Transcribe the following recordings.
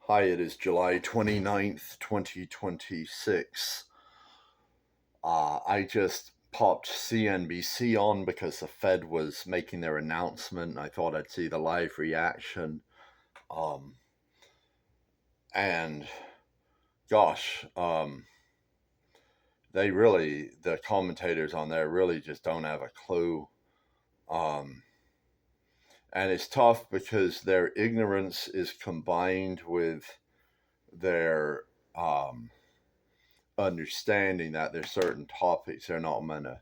Hi, it is July 29th, 2026. I just popped CNBC on because the Fed was making their announcement. I thought I'd see the live reaction. Um, and gosh, the commentators on there really just don't have a clue. Um, and it's tough because their ignorance is combined with their understanding that there's certain topics they're not meant to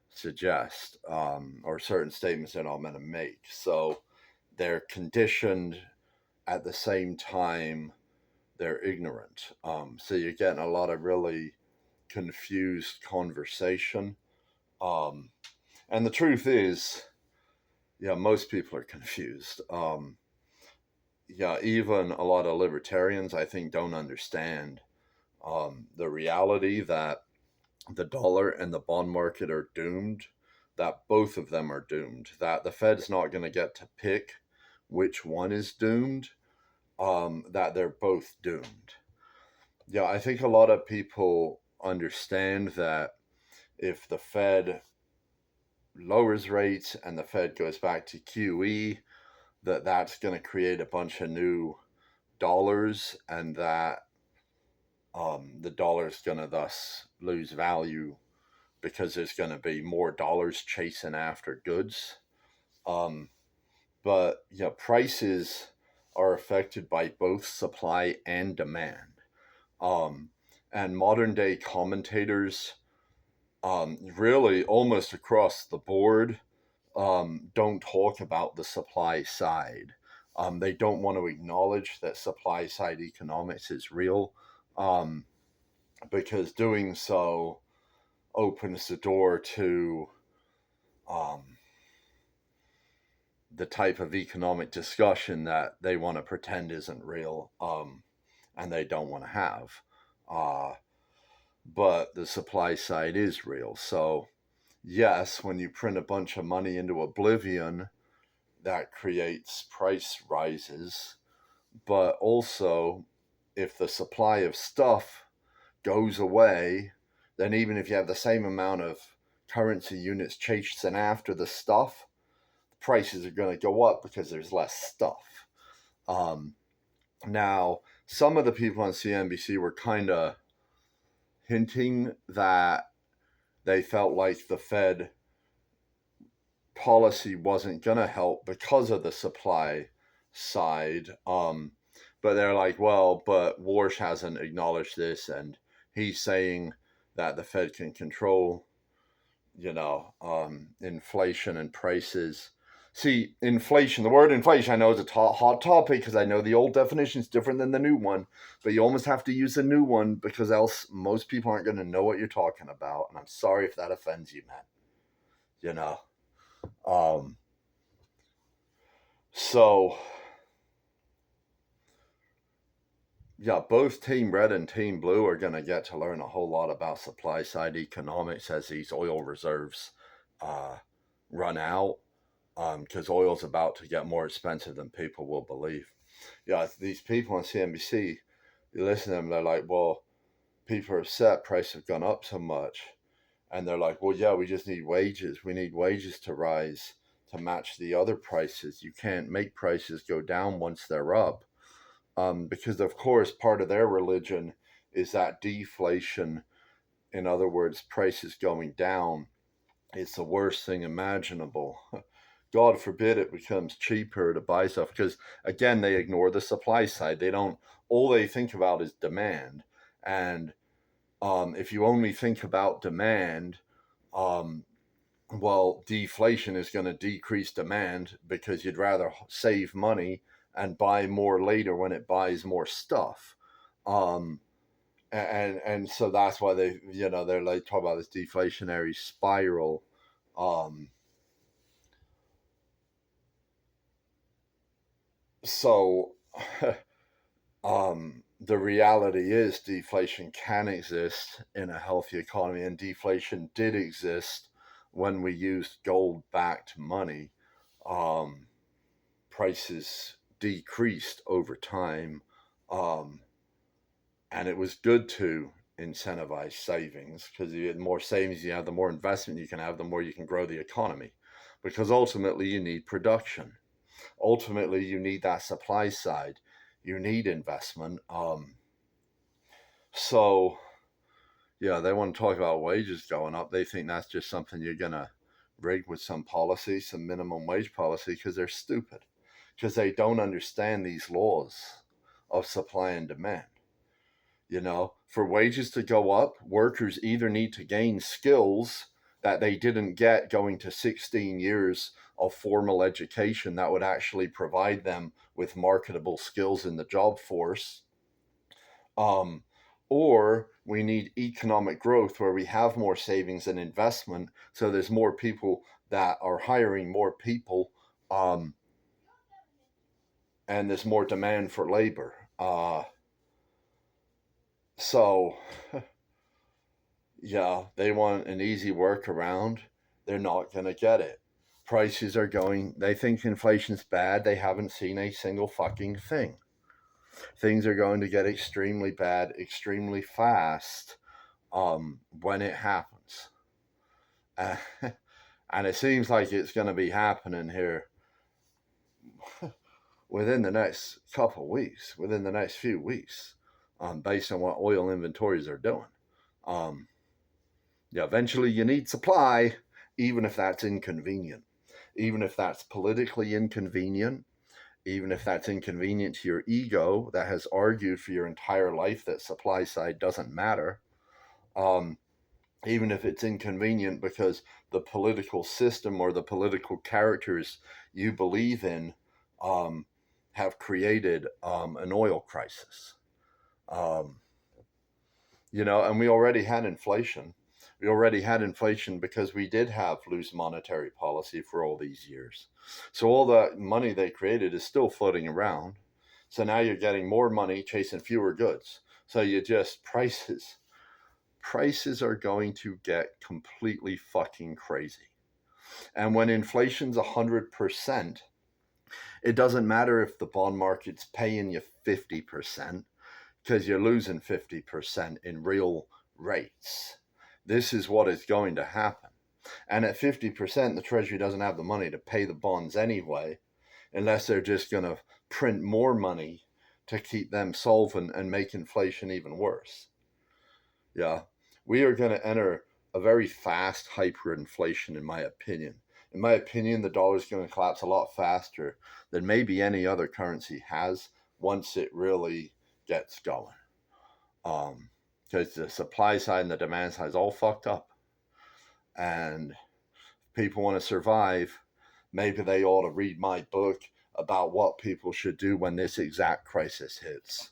suggest, or certain statements they're not meant to make. So they're conditioned at the same time they're ignorant. So you're getting a lot of really confused conversation. Um, and the truth is, yeah, most people are confused. Yeah, even a lot of libertarians, I think, don't understand the reality that the dollar and the bond market are doomed, that both of them are doomed, that the Fed's not going to get to pick which one is doomed, that they're both doomed. Yeah, I think a lot of people understand that if the Fed lowers rates and the Fed goes back to QE, that's going to create a bunch of new dollars, and that the dollar is going to thus lose value because there's going to be more dollars chasing after goods. Um, but prices are affected by both supply and demand. Um, and modern day commentators, really almost across the board, don't talk about the supply side. They don't want to acknowledge that supply side economics is real, um, because doing so opens the door to um, the type of economic discussion that they want to pretend isn't real, and they don't want to have. Uh, but the supply side is real. So, yes, when you print a bunch of money into oblivion, that creates price rises. But also, if the supply of stuff goes away, then even if you have the same amount of currency units chasing after the stuff, prices are going to go up because there's less stuff. Um, Now, some of the people on CNBC were kind of hinting that they felt like the Fed policy wasn't going to help because of the supply side. But they're like, well, but Warsh hasn't acknowledged this, and he's saying that the Fed can control, inflation and prices. See, inflation, the word inflation, I know is a hot topic because I know the old definition is different than the new one, but you almost have to use the new one because else most people aren't going to know what you're talking about. And I'm sorry if that offends you, man. You know? Um, so, yeah, both Team Red and Team Blue are going to get to learn a whole lot about supply side economics as these oil reserves uh, run out, because oil's about to get more expensive than people will believe. Yeah, these people on CNBC, you listen to them, they're like, well, people are upset, prices have gone up so much. And they're like, well, yeah, we just need wages. We need wages to rise to match the other prices. You can't make prices go down once they're up. Because, of course, part of their religion is that deflation, in other words, prices going down, is the worst thing imaginable. God forbid it becomes cheaper to buy stuff because, again, they ignore the supply side. All they think about is demand. And if you only think about demand, um, well, deflation is going to decrease demand because you'd rather save money and buy more later when it buys more stuff. Um, and so that's why they're like talk about this deflationary spiral. Um, so the reality is deflation can exist in a healthy economy, and deflation did exist when we used gold backed money. Um, Prices decreased over time. Um, and it was good to incentivize savings, because the more savings you have, the more investment you can have, the more you can grow the economy, because ultimately you need production. Ultimately, you need that supply side. You need investment. So yeah, they want to talk about wages going up. They think that's just something you're gonna rig with some policy, some minimum wage policy, because they're stupid, because they don't understand these laws of supply and demand. For wages to go up, workers either need to gain skills that they didn't get going to 16 years of formal education that would actually provide them with marketable skills in the job force, um, or we need economic growth where we have more savings and investment, so there's more people that are hiring more people, um, and there's more demand for labor. So yeah, they want an easy workaround. They're not going to get it. Prices are going, they think inflation's bad. They haven't seen a single fucking thing. Things are going to get extremely bad, extremely fast, when it happens. Uh, and it seems like it's going to be happening here within the next couple of weeks, within the next few weeks, based on what oil inventories are doing. Yeah, eventually you need supply, even if that's inconvenient, even if that's politically inconvenient, even if that's inconvenient to your ego that has argued for your entire life that supply side doesn't matter. Um, Even if it's inconvenient because the political system or the political characters you believe in um, have created an oil crisis. Um, and we already had inflation. We already had inflation because we did have loose monetary policy for all these years. So all the money they created is still floating around. So now you're getting more money chasing fewer goods. So you just prices are going to get completely fucking crazy. And when inflation's 100%, it doesn't matter if the bond market's paying you 50%, because you're losing 50% in real rates. This is what is going to happen. And at 50%, the Treasury doesn't have the money to pay the bonds anyway, unless they're just going to print more money to keep them solvent and make inflation even worse. Yeah, we are going to enter a very fast hyperinflation, in my opinion. In my opinion, the dollar is going to collapse a lot faster than maybe any other currency has once it really gets going. Because the supply side and the demand side is all fucked up. And people want to survive. Maybe they ought to read my book about what people should do when this exact crisis hits.